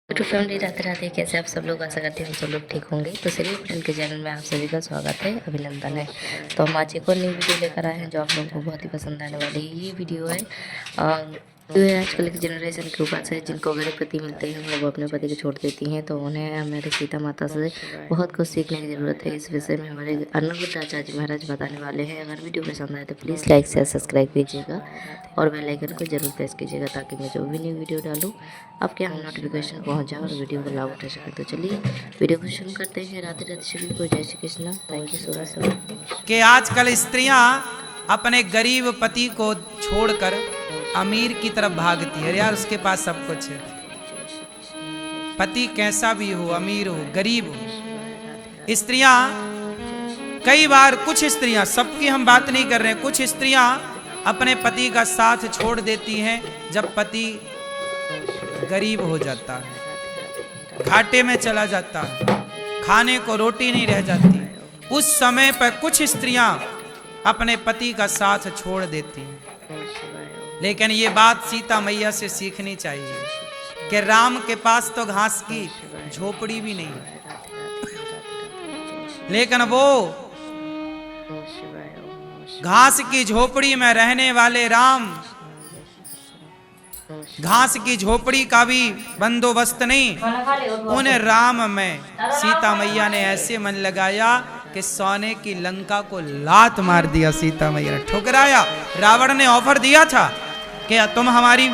To family Radhe Radhe. कैसे आप सब लोग? आशा करते हैं हम सब लोग ठीक होंगे। तो चलिए पटेल के चैनल में आप सभी का स्वागत है, अभिनंदन है। तो हम आज एक और नई वीडियो लेकर आए हैं जो आप लोगों को बहुत ही पसंद आने वाली ये वीडियो है। जो है आजकल की जनरेशन के ऊपर से जिनको अगर पति मिलते हैं वो अपने पति को छोड़ देती हैं, तो उन्हें हमारी सीता माता से बहुत कुछ सीखने की ज़रूरत है। इस विषय में हमारे अनुरुद्ध आचार्य महाराज बताने वाले हैं। अगर वीडियो पसंद आए तो प्लीज़ लाइक शेयर सब्सक्राइब कीजिएगा और बेल आइकन को जरूर प्रेस कीजिएगा ताकि मैं जो भी न्यू वीडियो डालूँ आपके यहाँ नोटिफिकेशन पहुँच जाए और वीडियो को लाभ उठा सकें। तो चलिए वीडियो को शुरू करते हैं। राधे राधे सभी को, जय Shri Krishna. Thank you so much. कि आजकल स्त्रियां अपने गरीब पति को छोड़कर अमीर की तरफ भागती है। यार उसके पास सब कुछ है, पति कैसा भी हो, अमीर हो गरीब हो। स्त्रियां कई बार, कुछ स्त्रियां, सबकी हम बात नहीं कर रहे हैं, कुछ स्त्रियां अपने पति का साथ छोड़ देती हैं जब पति गरीब हो जाता है, घाटे में चला जाता है, खाने को रोटी नहीं रह जाती। उस समय पर कुछ स्त्रियां अपने पति का साथ छोड़ देती हैं। लेकिन ये बात सीता मैया से सीखनी चाहिए कि राम के पास तो घास की झोपड़ी भी नहीं है, लेकिन वो घास की झोपड़ी में रहने वाले राम घास की झोपड़ी का भी बंदोबस्त नहीं, उन राम में सीता मैया ने ऐसे मन लगाया कि सोने की लंका को लात मार दिया। सीता मैया ने ठुकराया। रावण ने ऑफर दिया था कि तुम हमारी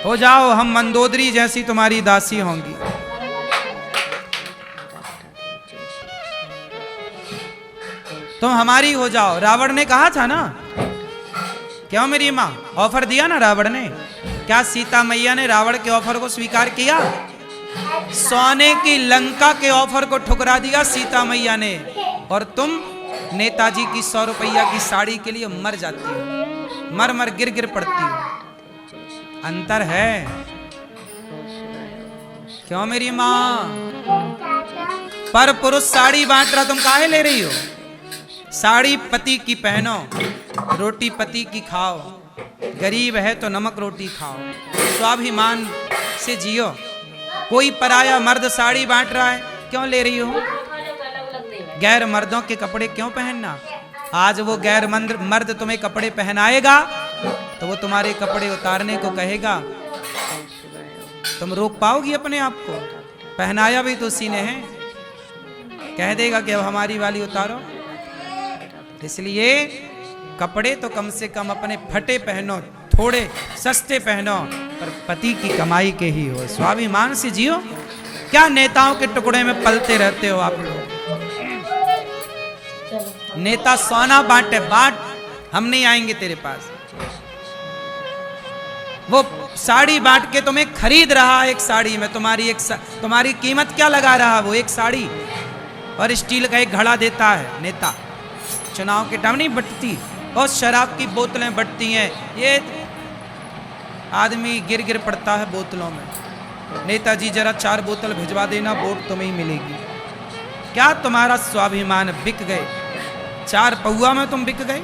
हो जाओ, हम मंदोदरी जैसी तुम्हारी दासी होंगी। तुम हमारी हो जाओ। रावण ने कहा था ना, क्यों मेरी माँ? ऑफर दिया ना रावण ने। क्या सीता मैया ने रावण के ऑफर को स्वीकार किया? सोने की लंका के ऑफर को ठुकरा दिया सीता मैया ने। और तुम नेताजी की 100 रुपया की साड़ी के लिए मर जाती हो, मर मर गिर गिर पड़ती हो। अंतर है, क्यों मेरी माँ? पर पुरुष साड़ी बांट रहा, तुम काहे ले रही हो? साड़ी पति की पहनो, रोटी पति की खाओ, गरीब है तो नमक रोटी खाओ, स्वाभिमान से जियो। कोई पराया मर्द साड़ी बांट रहा है, क्यों ले रही हो? गैर मर्दों के कपड़े क्यों पहनना? आज वो गैर मर्द तुम्हें कपड़े पहनाएगा तो वो तुम्हारे कपड़े उतारने को कहेगा, तुम रोक पाओगी अपने आप को? पहनाया भी तो उसी ने है, कह देगा कि अब हमारी वाली उतारो। इसलिए कपड़े तो कम से कम अपने फटे पहनो, थोड़े सस्ते पहनो, पर पति की कमाई के ही हो। स्वाभिमान से जियो। क्या नेताओं के टुकड़े में पलते रहते हो आप लोग? नेता सोना बांटे, बांट, हम नहीं आएंगे तेरे पास। वो साड़ी बांट के तुम्हें खरीद रहा एक साड़ी में, तुम्हारी कीमत क्या लगा रहा? वो एक साड़ी और स्टील का एक घड़ा देता है नेता। चुनाव के टाइम नहीं बटती, और शराब की बोतलें बटती हैं। ये आदमी गिर गिर पड़ता है बोतलों में। नेताजी जरा 4 बोतल भिजवा देना, वोट तुम्हें मिलेगी। क्या तुम्हारा स्वाभिमान बिक गए? 4 पौआ में तुम बिक गए।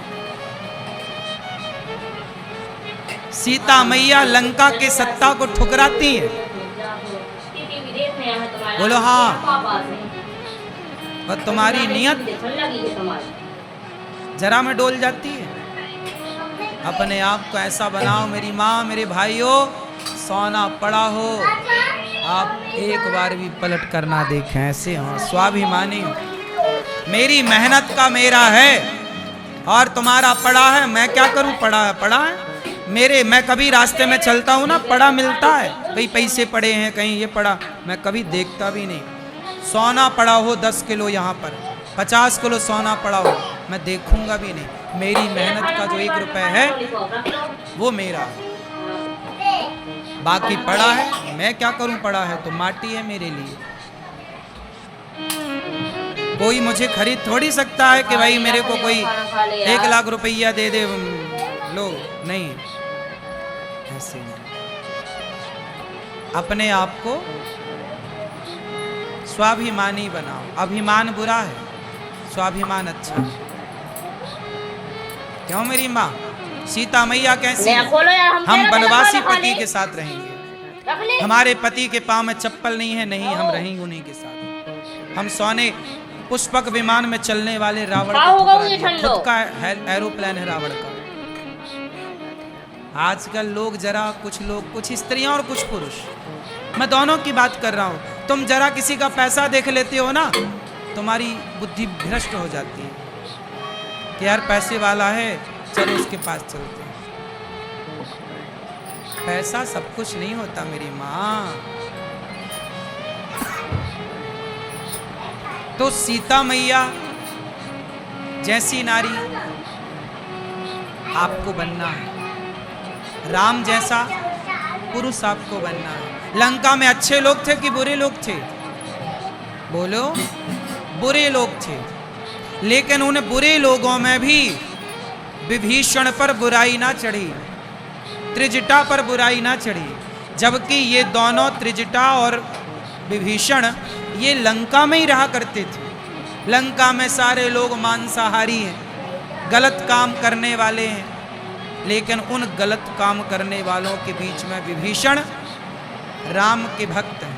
सीता मैया लंका के सत्ता को ठुकराती है। बोलो हाँ। और तुम्हारी नियत जरा में डोल जाती है। अपने आप को ऐसा बनाओ मेरी माँ, मेरे भाइयों, सोना पड़ा हो, आप एक बार भी पलट कर ना देखें। ऐसे हो, स्वाभिमानी हो। मेरी मेहनत का मेरा है और तुम्हारा पड़ा है। मैं क्या करूं? पड़ा है। मैं कभी रास्ते में चलता हूं ना, पड़ा मिलता है, कहीं पैसे पड़े हैं, कहीं ये पड़ा, मैं कभी देखता भी नहीं। सोना पड़ा हो 10 किलो, यहाँ पर 50 किलो सोना पड़ा हो, मैं देखूंगा भी नहीं। मेरी मेहनत का जो 1 रुपए है वो मेरा है, बाकी पड़ा है, मैं क्या करूं? पड़ा है तो माटी है मेरे लिए। कोई मुझे खरीद थोड़ी सकता है कि भाई मेरे को कोई 1 लाख रुपया दे दे, लो, नहीं, ऐसे नहीं। अपने आप को स्वाभिमानी बनाओ। अभिमान बुरा है, स्वाभिमान अच्छा है। क्यों मेरी माँ? सीता मैया कैसी? हम वनवासी पति के साथ रहेंगे। हमारे पति के पाँव में चप्पल नहीं है, नहीं हम रहेंगे उन्हीं के साथ। हम सोने पुष्पक विमान में चलने वाले रावण को ठुकरा दिया। खुद का एरोप्लेन है रावण का। आजकल लोग जरा, कुछ लोग, कुछ स्त्रियां और कुछ पुरुष, मैं दोनों की बात कर रहा हूं, तुम जरा किसी का पैसा देख लेते हो ना, तुम्हारी बुद्धि भ्रष्ट हो जाती है कि यार पैसे वाला है, चलो उसके पास चलते हैं। पैसा सब कुछ नहीं होता मेरी माँ। तो सीता मैया जैसी नारी आपको बनना है, राम जैसा पुरुष आपको बनना है। लंका में अच्छे लोग थे कि बुरे लोग थे? बोलो, बुरे लोग थे। लेकिन उन बुरे लोगों में भी विभीषण पर बुराई ना चढ़ी, त्रिजटा पर बुराई ना चढ़ी। जबकि ये दोनों, त्रिजटा और विभीषण, ये लंका में ही रहा करते थे। लंका में सारे लोग मांसाहारी हैं, गलत काम करने वाले हैं। लेकिन उन गलत काम करने वालों के बीच में विभीषण राम के भक्त हैं।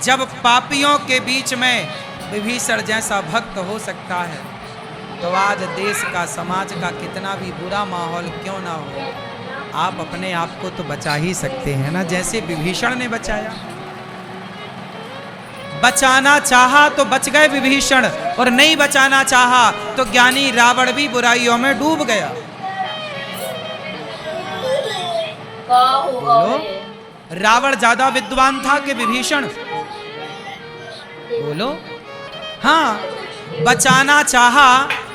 जब पापियों के बीच में विभीषण जैसा भक्त हो सकता है, तो आज देश का, समाज का कितना भी बुरा माहौल क्यों ना हो, आप अपने आप को तो बचा ही सकते हैं ना, जैसे विभीषण ने बचाया। बचाना चाहा तो बच गए विभीषण, और नहीं बचाना चाहा तो ज्ञानी रावण भी बुराइयों में डूब गया। बोलो, रावण ज्यादा विद्वान था कि विभीषण? बोलो, हाँ, बचाना चाहा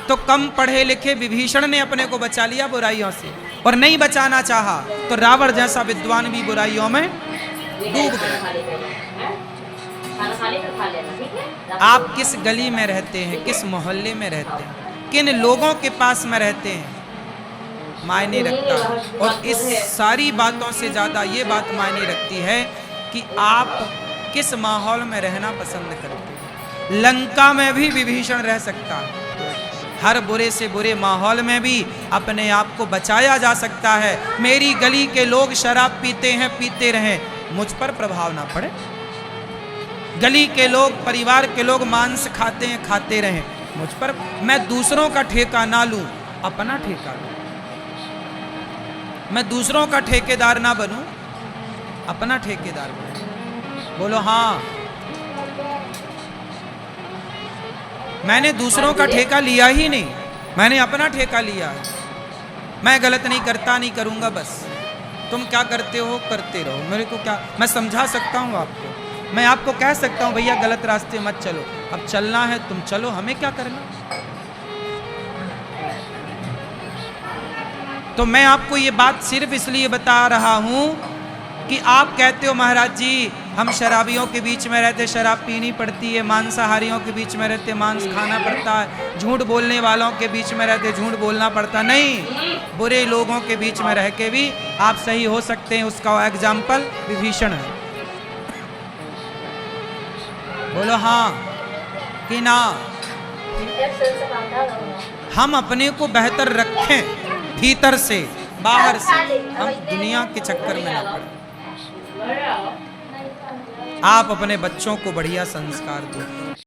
तो कम पढ़े लिखे विभीषण ने अपने को बचा लिया बुराइयों से, और नहीं बचाना चाहा तो रावण जैसा विद्वान भी बुराइयों में डूब गया। आप किस गली में रहते हैं, किस मोहल्ले में रहते हैं, किन लोगों के पास में रहते हैं, मायने रखता है। और इस सारी बातों से ज्यादा ये बात मायने रखती है कि आप किस माहौल में रहना पसंद करते हैं। लंका में भी विभीषण रह सकता है, हर बुरे से बुरे माहौल में भी अपने आप को बचाया जा सकता है। मेरी गली के लोग शराब पीते हैं, पीते रहें, मुझ पर प्रभाव ना पड़े। गली के लोग, परिवार के लोग मांस खाते हैं, खाते रहें, मुझ पर, मैं दूसरों का ठेका ना लूं, अपना ठेका लूं। मैं दूसरों का ठेकेदार ना बनूं, अपना ठेकेदार बनूं। बोलो हाँ, मैंने दूसरों का ठेका लिया ही नहीं, मैंने अपना ठेका लिया है। मैं गलत नहीं करता, नहीं करूंगा, बस तुम क्या करते हो करते रहो, मेरे को क्या, मैं समझा सकता हूँ आपको, मैं आपको कह सकता हूँ भैया गलत रास्ते मत चलो, अब चलना है तुम चलो, हमें क्या करना। तो मैं आपको ये बात सिर्फ इसलिए बता रहा हूँ कि आप कहते हो महाराज जी हम शराबियों के बीच में रहते, शराब पीनी पड़ती है, मांसाहारियों के बीच में रहते, मांस खाना पड़ता है, झूठ बोलने वालों के बीच में रहते, झूठ बोलना पड़ता। नहीं, बुरे लोगों के बीच में रह के भी आप सही हो सकते हैं। उसका एग्जाम्पल विभीषण है। बोलो हाँ कि ना। हम अपने को बेहतर रखें, भीतर से बाहर से, हम दुनिया के चक्कर में न पड़े। आप अपने बच्चों को बढ़िया संस्कार दो,